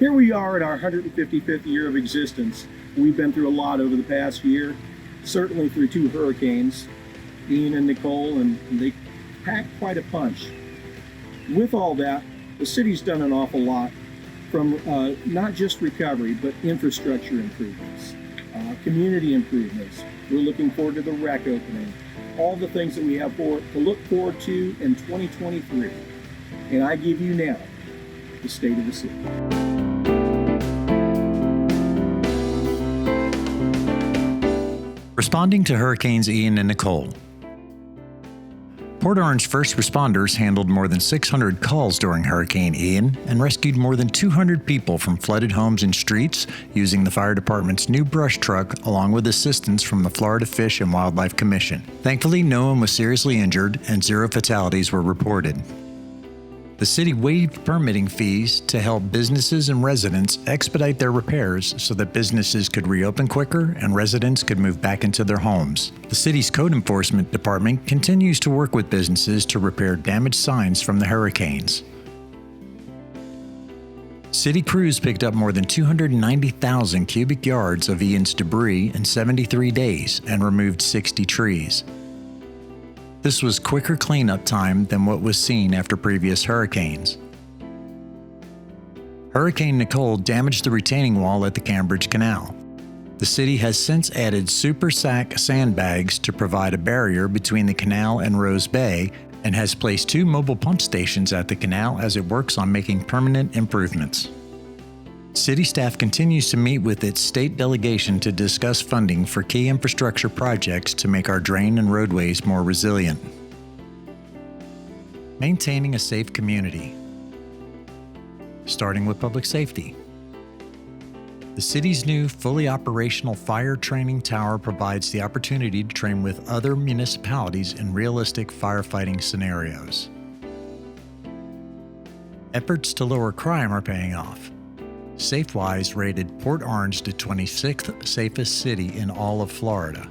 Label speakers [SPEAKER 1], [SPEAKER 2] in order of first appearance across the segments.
[SPEAKER 1] Here we are at our 155th year of existence. We've been through a lot over the past year, certainly through 2 hurricanes, Ian and Nicole, and they packed quite a punch. With all that, the city's done an awful lot from not just recovery, but infrastructure improvements, community improvements. We're looking forward to the rec opening, all the things that we have to look forward to in 2023. And I give you now the state of the city.
[SPEAKER 2] Responding to Hurricanes Ian and Nicole. Port Orange first responders handled more than 600 calls during Hurricane Ian and rescued more than 200 people from flooded homes and streets using the fire department's new brush truck along with assistance from the Florida Fish and Wildlife Commission. Thankfully, no one was seriously injured and 0 fatalities were reported. The city waived permitting fees to help businesses and residents expedite their repairs so that businesses could reopen quicker and residents could move back into their homes. The city's code enforcement department continues to work with businesses to repair damaged signs from the hurricanes. City crews picked up more than 290,000 cubic yards of Ian's debris in 73 days and removed 60 trees. This was quicker cleanup time than what was seen after previous hurricanes. Hurricane Nicole damaged the retaining wall at the Cambridge Canal. The city has since added super sack sandbags to provide a barrier between the canal and Rose Bay and has placed 2 mobile pump stations at the canal as it works on making permanent improvements. City staff continues to meet with its state delegation to discuss funding for key infrastructure projects to make our drain and roadways more resilient. Maintaining a safe community. Starting with public safety. The city's new fully operational fire training tower provides the opportunity to train with other municipalities in realistic firefighting scenarios. Efforts to lower crime are paying off. SafeWise rated Port Orange the 26th safest city in all of Florida,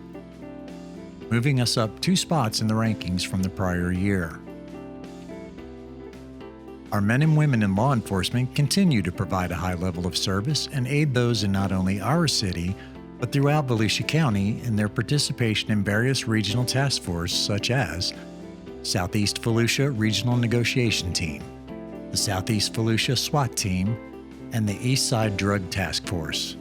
[SPEAKER 2] moving us up 2 spots in the rankings from the prior year. Our men and women in law enforcement continue to provide a high level of service and aid those in not only our city, but throughout Volusia County in their participation in various regional task forces such as Southeast Volusia Regional Negotiation Team, the Southeast Volusia SWAT Team, and the East Side Drug Task Force.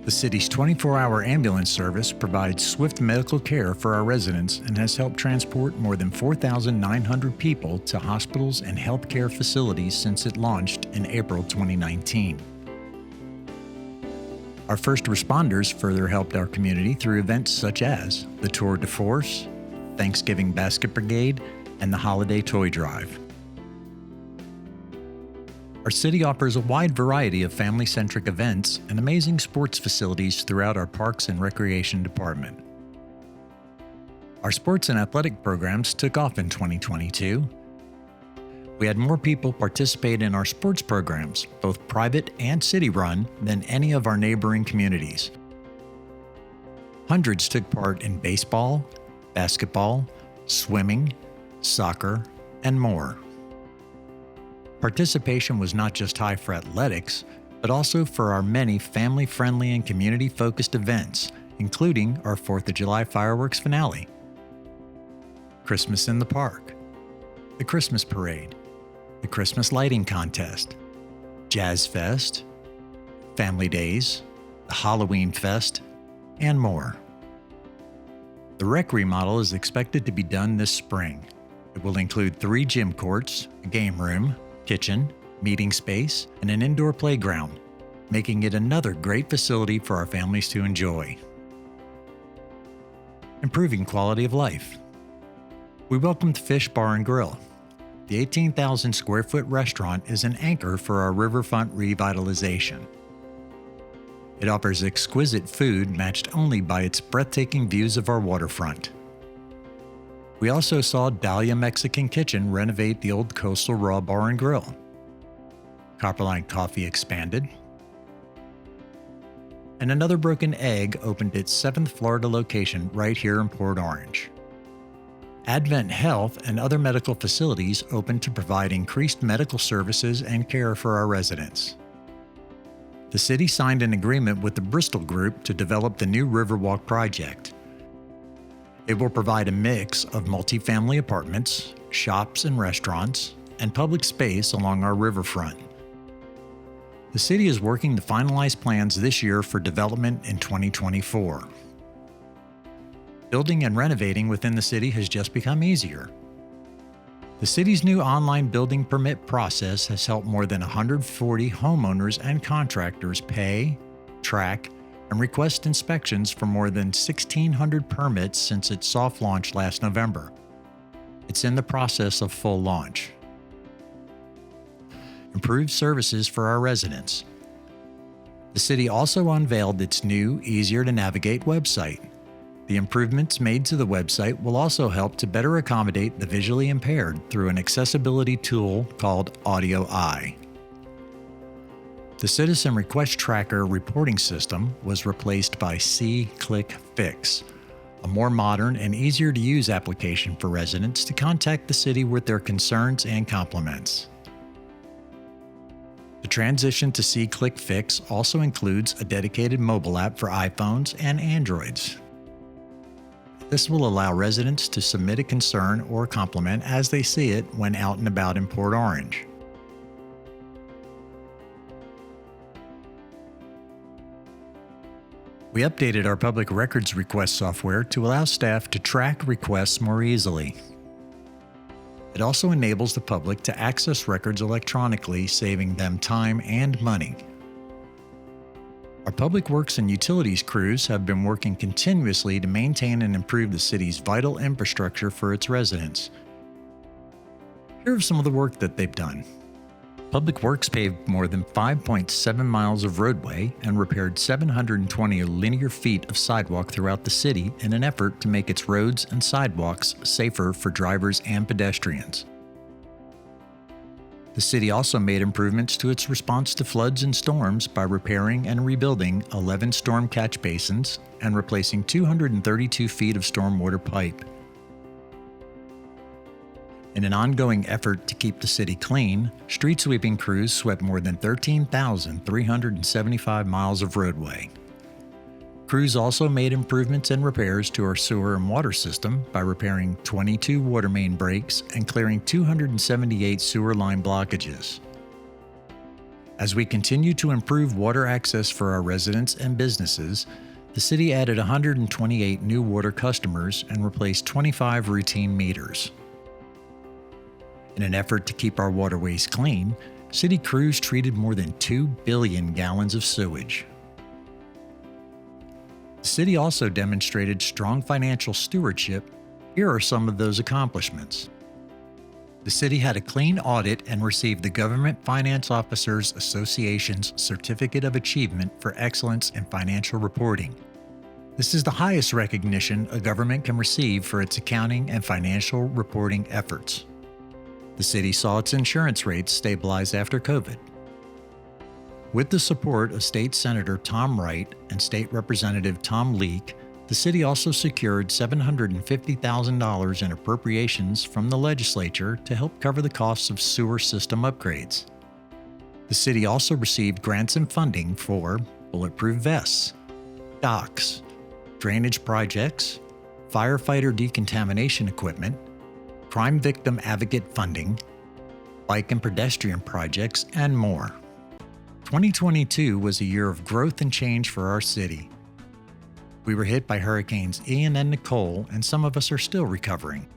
[SPEAKER 2] The city's 24-hour ambulance service provides swift medical care for our residents and has helped transport more than 4,900 people to hospitals and healthcare facilities since it launched in April 2019. Our first responders further helped our community through events such as the Tour de Force, Thanksgiving Basket Brigade, and the Holiday Toy Drive. Our city offers a wide variety of family-centric events and amazing sports facilities throughout our Parks and Recreation Department. Our sports and athletic programs took off in 2022. We had more people participate in our sports programs, both private and city-run, than any of our neighboring communities. Hundreds took part in baseball, basketball, swimming, soccer, and more. Participation was not just high for athletics, but also for our many family-friendly and community-focused events, including our 4th of July fireworks finale, Christmas in the Park, the Christmas Parade, the Christmas Lighting Contest, Jazz Fest, Family Days, the Halloween Fest, and more. The rec remodel is expected to be done this spring. It will include 3 gym courts, a game room, kitchen, meeting space, and an indoor playground, making it another great facility for our families to enjoy. Improving quality of life. We welcomed Fish Bar and Grill. The 18,000 square foot restaurant is an anchor for our riverfront revitalization. It offers exquisite food matched only by its breathtaking views of our waterfront. We also saw Dahlia Mexican Kitchen renovate the old Coastal Raw Bar and Grill. Copperline Coffee expanded. And Another Broken Egg opened its 7th Florida location right here in Port Orange. Advent Health and other medical facilities opened to provide increased medical services and care for our residents. The city signed an agreement with the Bristol Group to develop the new Riverwalk project. It will provide a mix of multifamily apartments, shops and restaurants, and public space along our riverfront. The city is working to finalize plans this year for development in 2024. Building and renovating within the city has just become easier. The city's new online building permit process has helped more than 140 homeowners and contractors pay, track, and request inspections for more than 1,600 permits since its soft launch last November. It's in the process of full launch. Improved services for our residents. The city also unveiled its new, easier-to-navigate website. The improvements made to the website will also help to better accommodate the visually impaired through an accessibility tool called Audio Eye. The Citizen Request Tracker reporting system was replaced by C-Click Fix, a more modern and easier-to-use application for residents to contact the city with their concerns and compliments. The transition to C-Click Fix also includes a dedicated mobile app for iPhones and Androids. This will allow residents to submit a concern or compliment as they see it when out and about in Port Orange. We updated our public records request software to allow staff to track requests more easily. It also enables the public to access records electronically, saving them time and money. Our Public Works and Utilities crews have been working continuously to maintain and improve the city's vital infrastructure for its residents. Here are some of the work that they've done. Public Works paved more than 5.7 miles of roadway and repaired 720 linear feet of sidewalk throughout the city in an effort to make its roads and sidewalks safer for drivers and pedestrians. The city also made improvements to its response to floods and storms by repairing and rebuilding 11 storm catch basins and replacing 232 feet of stormwater pipe. In an ongoing effort to keep the city clean, street sweeping crews swept more than 13,375 miles of roadway. Crews also made improvements and repairs to our sewer and water system by repairing 22 water main breaks and clearing 278 sewer line blockages. As we continue to improve water access for our residents and businesses, the city added 128 new water customers and replaced 25 routine meters. In an effort to keep our waterways clean, city crews treated more than 2 billion gallons of sewage. The city also demonstrated strong financial stewardship. Here are some of those accomplishments. The city had a clean audit and received the Government Finance Officers Association's Certificate of Achievement for Excellence in Financial Reporting. This is the highest recognition a government can receive for its accounting and financial reporting efforts. The city saw its insurance rates stabilize after COVID. With the support of State Senator Tom Wright and State Representative Tom Leake, the city also secured $750,000 in appropriations from the legislature to help cover the costs of sewer system upgrades. The city also received grants and funding for bulletproof vests, docks, drainage projects, firefighter decontamination equipment, crime victim advocate funding, bike and pedestrian projects, and more. 2022 was a year of growth and change for our city. We were hit by Hurricanes Ian and Nicole, and some of us are still recovering.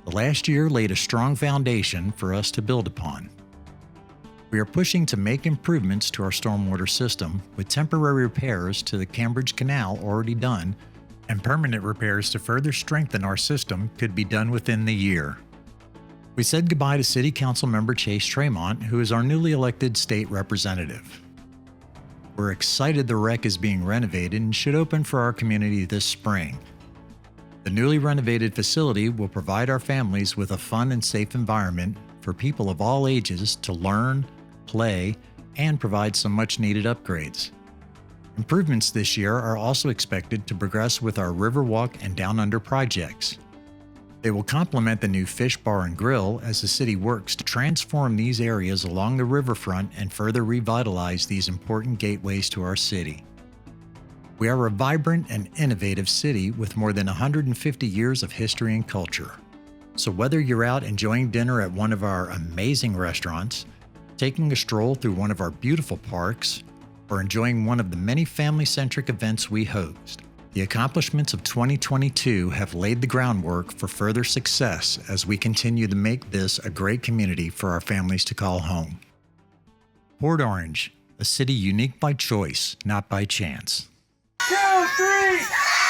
[SPEAKER 2] The last year laid a strong foundation for us to build upon. We are pushing to make improvements to our stormwater system, with temporary repairs to the Cambridge Canal already done, and permanent repairs to further strengthen our system could be done within the year. We said goodbye to City Council member Chase Tremont, who is our newly elected state representative. We're excited the wreck is being renovated and should open for our community this spring. The newly renovated facility will provide our families with a fun and safe environment for people of all ages to learn, play, and provide some much-needed upgrades. Improvements this year are also expected to progress with our Riverwalk and Down Under projects. They will complement the new Fish Bar and Grill as the city works to transform these areas along the riverfront and further revitalize these important gateways to our city. We are a vibrant and innovative city with more than 150 years of history and culture. So whether you're out enjoying dinner at one of our amazing restaurants, taking a stroll through one of our beautiful parks, or enjoying one of the many family-centric events we host, the accomplishments of 2022 have laid the groundwork for further success as we continue to make this a great community for our families to call home. Port Orange, a city unique by choice, not by chance.
[SPEAKER 3] 2, 3.